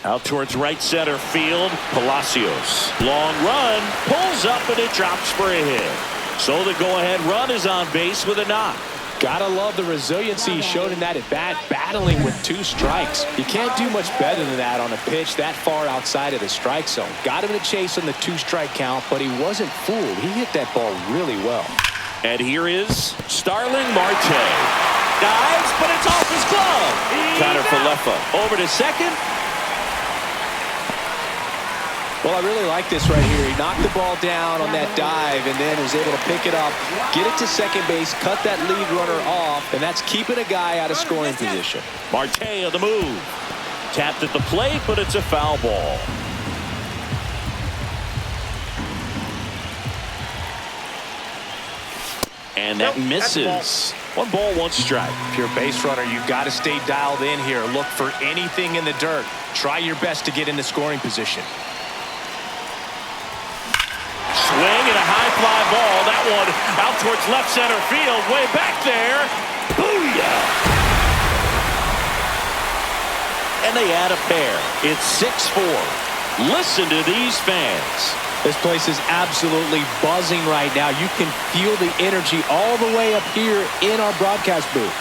Out towards right center field. Palacios. Long run. Pulls up and it drops for a hit. So the go-ahead run is on base with a knock.
Gotta love the resiliency he showed in that at bat, battling with 2 strikes. You can't do much better than that on a pitch that far outside of the strike zone. Got him to chase on the 2-strike count, but he wasn't fooled. He hit that ball really well.
And here is Starling Marte. Dives, but it's off his glove. Connor Falefa over to second.
Well, I really like this right here. He knocked the ball down on that dive and then was able to pick it up, get it to second base, cut that lead runner off, and that's keeping a guy out of scoring position.
Marte on the move. Tapped at the plate, but it's a foul ball. And that misses. 1 ball, 1 strike.
If you're a base runner, you've got to stay dialed in here. Look for anything in the dirt. Try your best to get into scoring position.
Swing and a high fly ball. That one out towards left center field. Way back there. Booyah! And they add a pair. It's 6-4. Listen to these fans.
This place is absolutely buzzing right now. You can feel the energy all the way up here in our broadcast booth.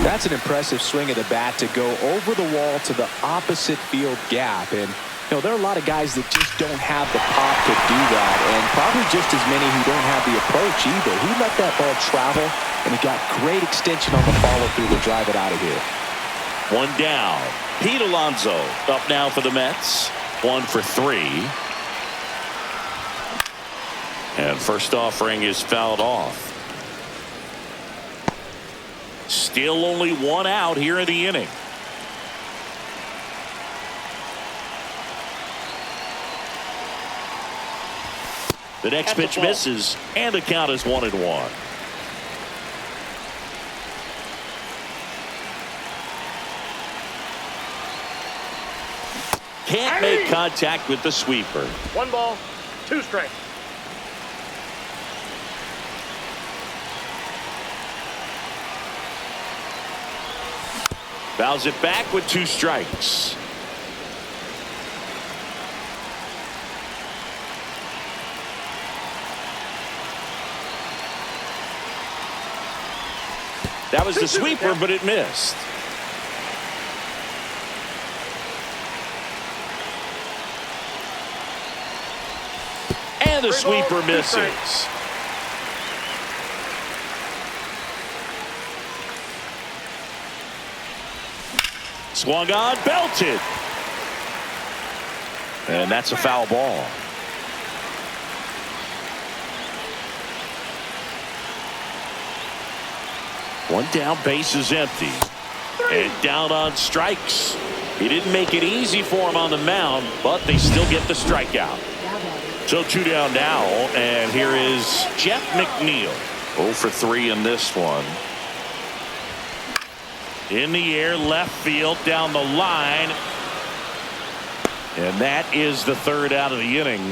That's an impressive swing of the bat to go over the wall to the opposite field gap. And, you know, there are a lot of guys that just don't have the pop to do that, and probably just as many who don't have the approach either. He let that ball travel, and he got great extension on the follow-through to drive it out of here.
1 down. Pete Alonso up now for the Mets. 1 for 3. And first offering is fouled off. Still only 1 out here in the inning. The next pitch misses, and the count is 1-1. Can't make contact with the sweeper.
1 ball, 2 strikes.
Fouls it back with 2 strikes. That was the sweeper, but it missed. And the sweeper misses. Swung on, belted. And that's a foul ball. One down, base is empty. And down on strikes. He didn't make it easy for him on the mound, but they still get the strikeout. So 2 down now, and here is Jeff McNeil. 0 for 3 in this one. In the air, left field, down the line. And that is the 3rd out of the inning.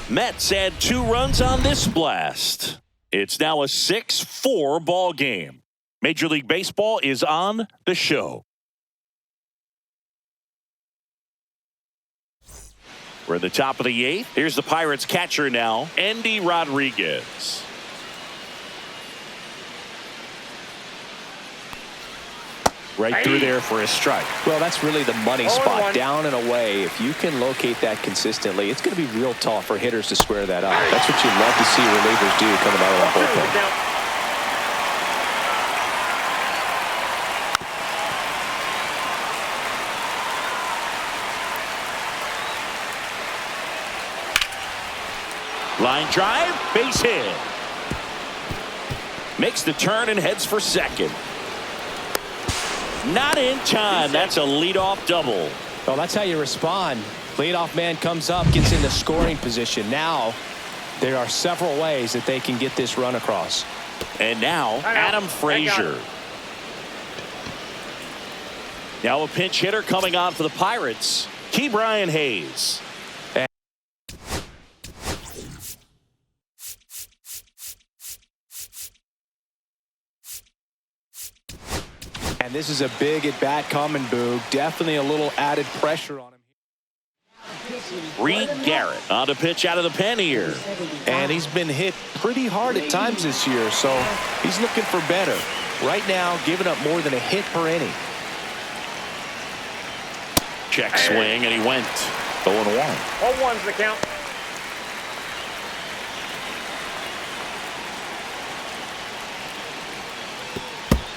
Mets had 2 runs on this blast. It's now a 6-4 ball game. Major League Baseball is on the show. We're at the top of the 8th. Here's the Pirates catcher now, Andy Rodriguez. Right through there for a strike.
Well, that's really the money spot, down and away. If you can locate that consistently, it's going to be real tough for hitters to square that up. That's what you love to see relievers do coming out of that bullpen.
Line drive, base hit. Makes the turn and heads for second. Not in time. That's a leadoff double.
Well, that's how you respond. Leadoff man comes up, gets in the scoring position. Now, there are several ways that they can get this run across.
And now, Adam Frazier. Now a pinch hitter coming on for the Pirates, Ke'Bryan Hayes.
And this is a big at-bat coming, Boog. Definitely a little added pressure on him.
Reed Garrett on to pitch out of the pen here.
And he's been hit pretty hard at times this year, so he's looking for better. Right now, giving up more than a hit per inning.
Check swing, and he went 0-1.
0-1's the count.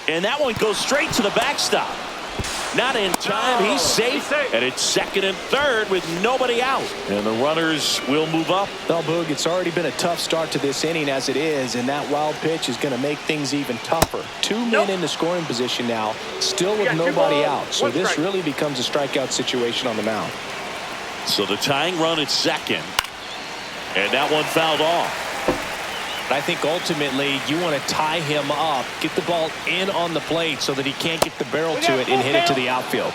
And that one goes straight to the backstop. Not in time. He's safe. And it's second and third with nobody out. And the runners will move up.
Well, Boog, it's already been a tough start to this inning as it is, and that wild pitch is going to make things even tougher. 2 men in the scoring position now, still with nobody out. So this really becomes a strikeout situation on the mound.
So the tying run at second. And that one fouled off.
I think ultimately you want to tie him up, get the ball in on the plate so that he can't get the barrel to it and hit it to the outfield.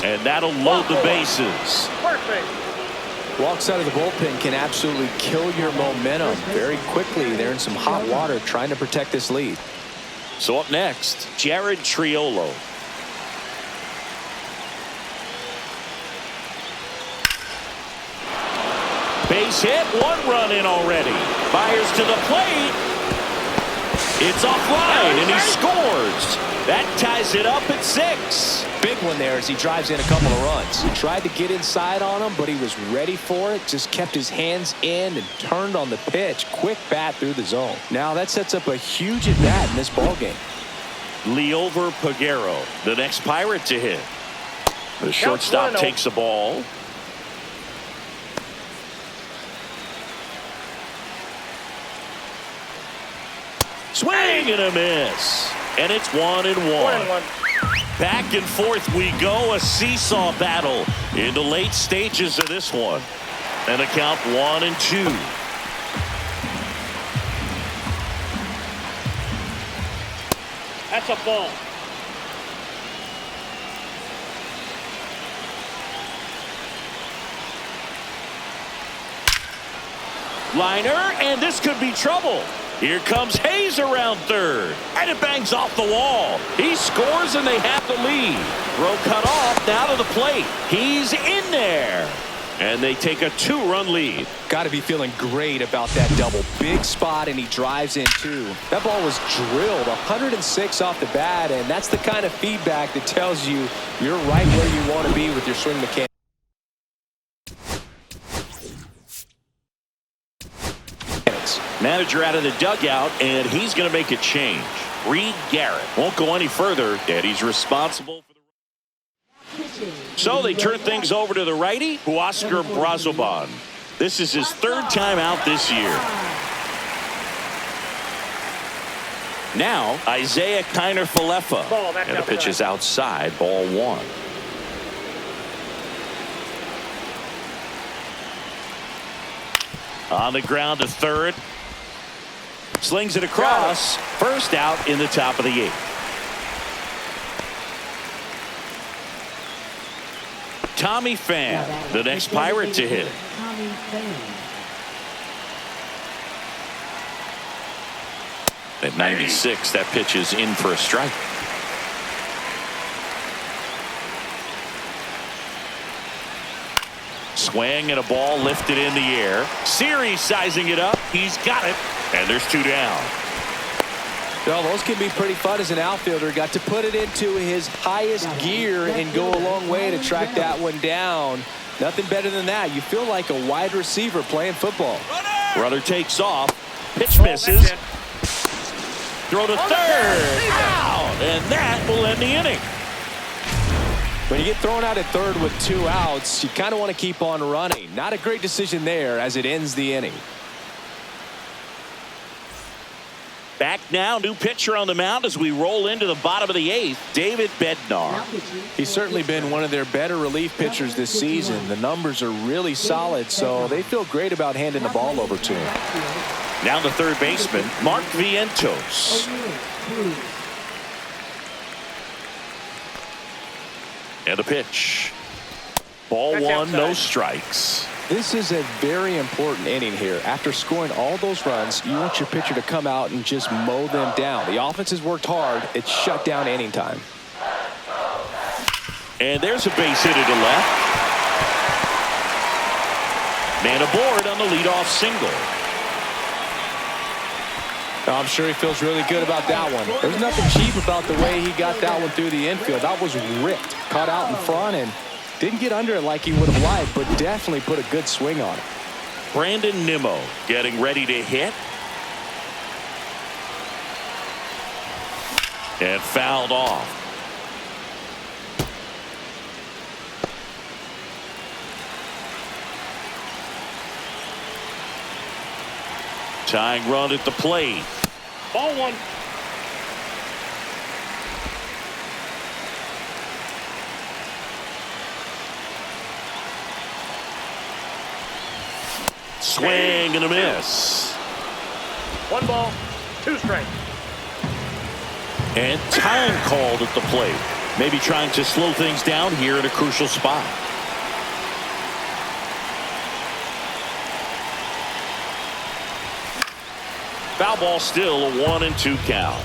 And that'll load the bases.
Perfect.
Walks out of the bullpen can absolutely kill your momentum very quickly. They're in some hot water trying to protect this lead.
So up next, Jared Triolo. Base hit, 1 run in already. Fires to the plate. It's offline, and he scores. That ties it up at 6.
Big one there as he drives in a couple of runs. He tried to get inside on him, but he was ready for it. Just kept his hands in and turned on the pitch. Quick bat through the zone. Now that sets up a huge at bat in this ballgame.
Liover Peguero, the next Pirate to hit. The shortstop takes the ball. Swing and a miss. And it's 1-1. Back and forth we go. A seesaw battle in the late stages of this one. And a count 1-2.
That's a ball.
Liner, and this could be trouble. Here comes Hayes around third, and it bangs off the wall. He scores, and they have the lead. Throw cut off, now to the plate. He's in there, and they take a 2-run lead.
Got to be feeling great about that double. Big spot, and he drives in too. That ball was drilled 106 off the bat, and that's the kind of feedback that tells you you're right where you want to be with your swing mechanics.
Manager out of the dugout, and he's going to make a change. Reed Garrett won't go any further, and he's responsible for the... So they turn things over to the righty, Huascar Brazoban. This is his third time out this year. Now, Isaiah Kiner-Falefa. And the pitch is outside, ball one. On the ground to third. Slings it across. First out in the top of the eighth. Tommy Pham, the next Pirate to hit. At 96, that pitch is in for a strike. Swing and a ball lifted in the air. Series sizing it up. He's got it. And there's two down.
Well, those can be pretty fun as an outfielder. Got to put it into his highest gear and go a long way to track that one down. Nothing better than that. You feel like a wide receiver playing football.
Runner takes off. Pitch misses. Throw to third. Out. And that will end the inning.
When you get thrown out at third with 2 outs, you kind of want to keep on running. Not a great decision there as it ends the inning.
Back now, new pitcher on the mound as we roll into the bottom of the eighth, David Bednar.
He's certainly been one of their better relief pitchers this season. The numbers are really solid, so they feel great about handing the ball over to him.
Now the third baseman, Mark Vientos. And the pitch. Ball one, no strikes.
This is a very important inning here. After scoring all those runs, you want your pitcher to come out and just mow them down. The offense has worked hard. It's shut down inning time.
And there's a base hit to left. Man aboard on the leadoff single.
I'm sure he feels really good about that one. There's nothing cheap about the way he got that one through the infield. That was ripped, caught out in front, and didn't get under it like he would have liked, but definitely put a good swing on it.
Brandon Nimmo getting ready to hit. And fouled off. Tying run at the plate.
Ball one.
Swing and a miss.
1 ball, 2 strikes.
And time called at the plate. Maybe trying to slow things down here at a crucial spot. Foul ball, still a 1-2 count.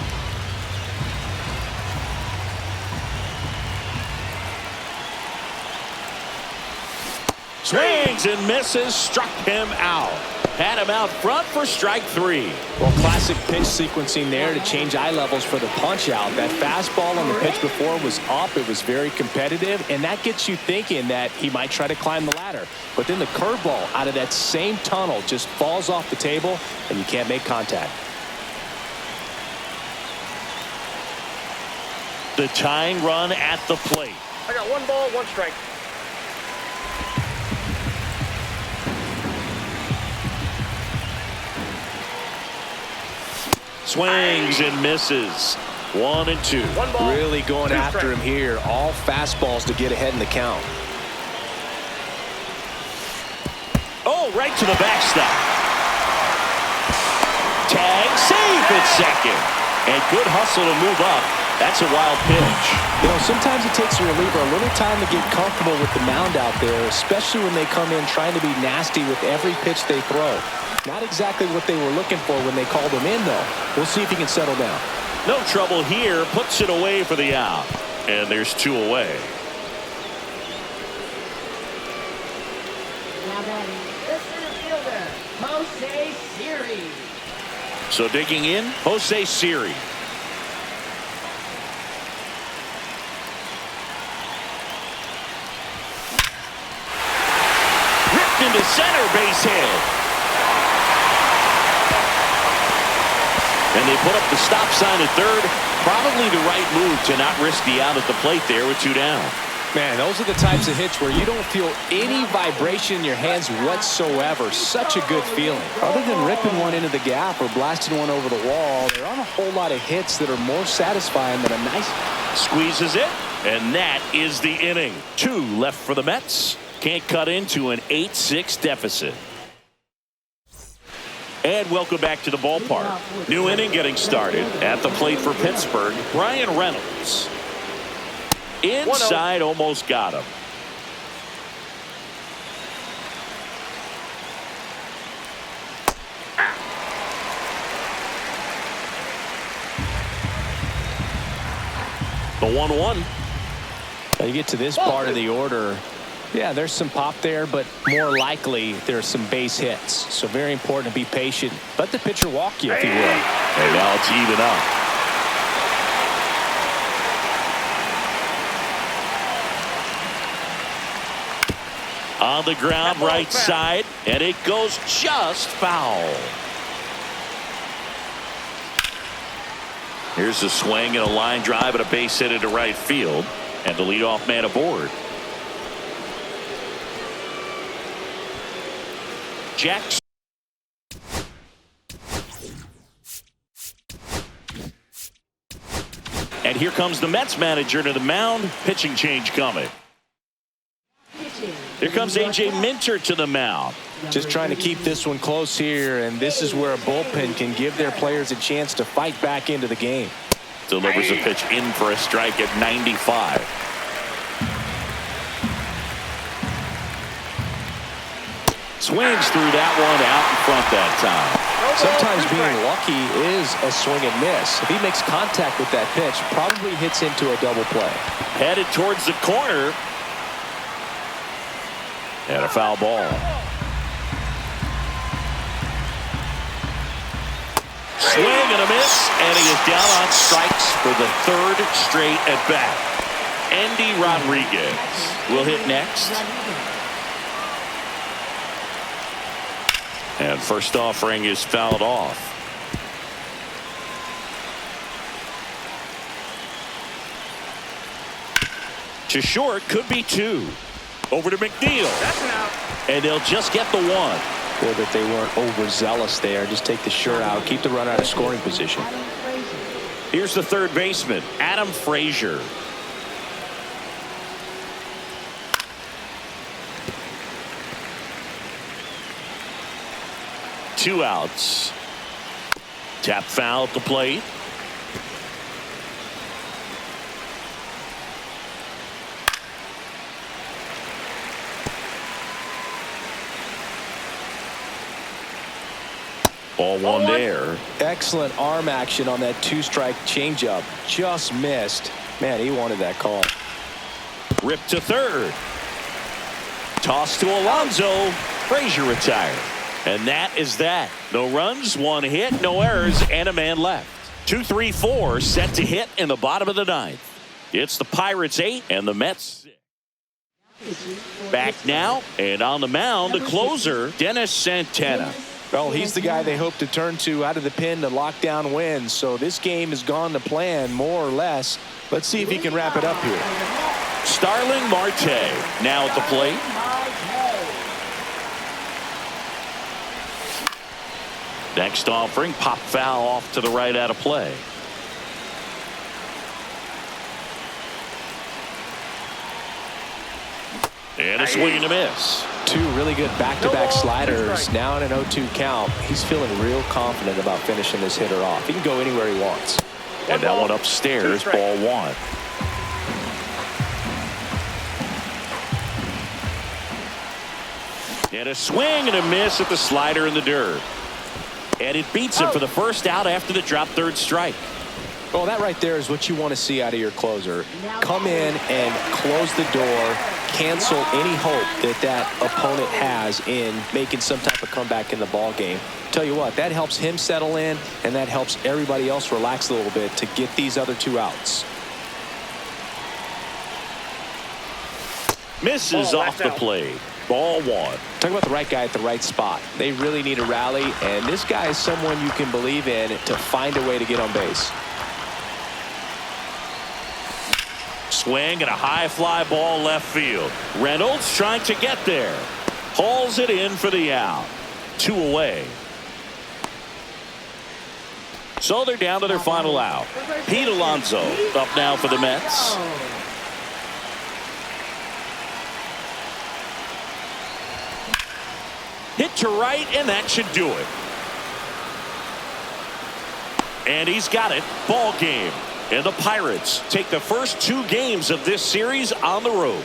Swings and misses, struck him out. Had him out front for strike 3.
Well, classic pitch sequencing there to change eye levels for the punch out. That fastball on the pitch before was up. It was very competitive, and that gets you thinking that he might try to climb the ladder. But then the curveball out of that same tunnel just falls off the table, and you can't make contact.
The tying run at the plate.
I got 1 ball, 1 strike.
Swings and misses. 1-2.
1 ball.
Really going
2
after him
strikes.
here. All fastballs to get ahead in the count.
Oh, right to the backstop. Tag, safe at second. And good hustle to move up. That's a wild pitch.
You know, sometimes it takes a reliever a little time to get comfortable with the mound out there, especially when they come in trying to be nasty with every pitch they throw. Not exactly what they were looking for when they called him in, though. We'll see if he can settle down.
No trouble here. Puts it away for the out. And there's 2 away.
Now batting, the center fielder, Jose Siri.
So digging in, Jose Siri. Ripped into center, base hit. And they put up the stop sign at third. Probably the right move to not risk the out at the plate there with 2 down.
Man, those are the types of hits where you don't feel any vibration in your hands whatsoever. Such a good feeling. Other than ripping one into the gap or blasting one over the wall, there aren't a whole lot of hits that are more satisfying than a nice...
Squeezes it, and that is the inning. 2 left for the Mets. Can't cut into an 8-6 deficit. And welcome back to the ballpark. New inning getting started. At the plate for Pittsburgh, Brian Reynolds. Inside, almost got him. The 1-1.
Now you get to this part of the order. Yeah, there's some pop there, but more likely there's some base hits. So very important to be patient. Let the pitcher walk you, if he will.
And now it's even up. On the ground, right side, and it goes just foul. Here's a swing and a line drive and a base hit into right field, and the leadoff man aboard. Jackson. And here comes the Mets manager to the mound. Pitching change coming. Here comes A.J. Minter to the mound.
Just trying to keep this one close here, and this is where a bullpen can give their players a chance to fight back into the game.
Delivers a pitch in for a strike at 95. Swings through that one out in front that time.
Sometimes being lucky is a swing and miss. If he makes contact with that pitch, probably hits into a double play.
Headed towards the corner. And a foul ball. Swing and a miss, and he is down on strikes for the 3rd straight at bat. Andy Rodriguez will hit next. And first offering is fouled off. To short, could be 2. Over to McNeil.
That's an out.
And they'll just get the 1.
Or that they weren't overzealous there. Just take the shirt out. Keep the runner out of scoring position.
Here's the third baseman, Adam Frazier. Two outs. Tap foul at the plate. Ball one there.
Excellent arm action on that 2-strike changeup. Just missed. Man, he wanted that call.
Ripped to third. Toss to Alonso. Frazier retired. And that is that. No runs, 1 hit, no errors, and a man left. 2-3-4 set to hit in the bottom of the 9th. It's the Pirates 8 and the Mets 6. Back now, and on the mound, the closer, Dennis Santana.
Well, he's the guy they hope to turn to out of the pen to lock down wins. So this game has gone to plan, more or less. Let's see if he can wrap it up here.
Starling Marte now at the plate. Next offering, pop foul off to the right out of play. And a swing and a miss.
2 really good back-to-back sliders. Now in an 0-2 count. He's feeling real confident about finishing this hitter off. He can go anywhere he wants.
And that one upstairs, ball 1. And a swing and a miss at the slider in the dirt. And it beats him for the first out after the drop 3rd strike.
Well, that right there is what you want to see out of your closer. Come in and close the door, cancel any hope that that opponent has in making some type of comeback in the ball game. Tell you what, that helps him settle in, and that helps everybody else relax a little bit to get these other 2 outs.
Misses off the plate. Ball one.
Talk about the right guy at the right spot. They really need a rally, and this guy is someone you can believe in to find a way to get on base.
Swing and a high fly ball left field. Reynolds trying to get there. Hauls it in for the out. 2 away. So they're down to their final out. Pete Alonso up now for the Mets. Hit to right, and that should do it. And he's got it. Ball game. And the Pirates take the first 2 games of this series on the road.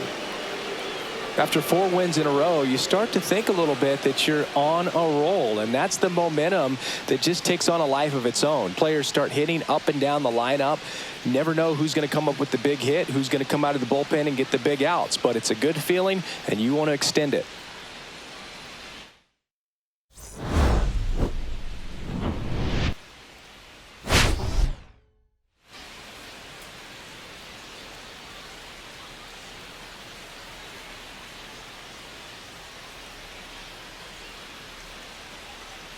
After 4 wins in a row, you start to think a little bit that you're on a roll, and that's the momentum that just takes on a life of its own. Players start hitting up and down the lineup. You never know who's going to come up with the big hit, who's going to come out of the bullpen and get the big outs, but it's a good feeling, and you want to extend it.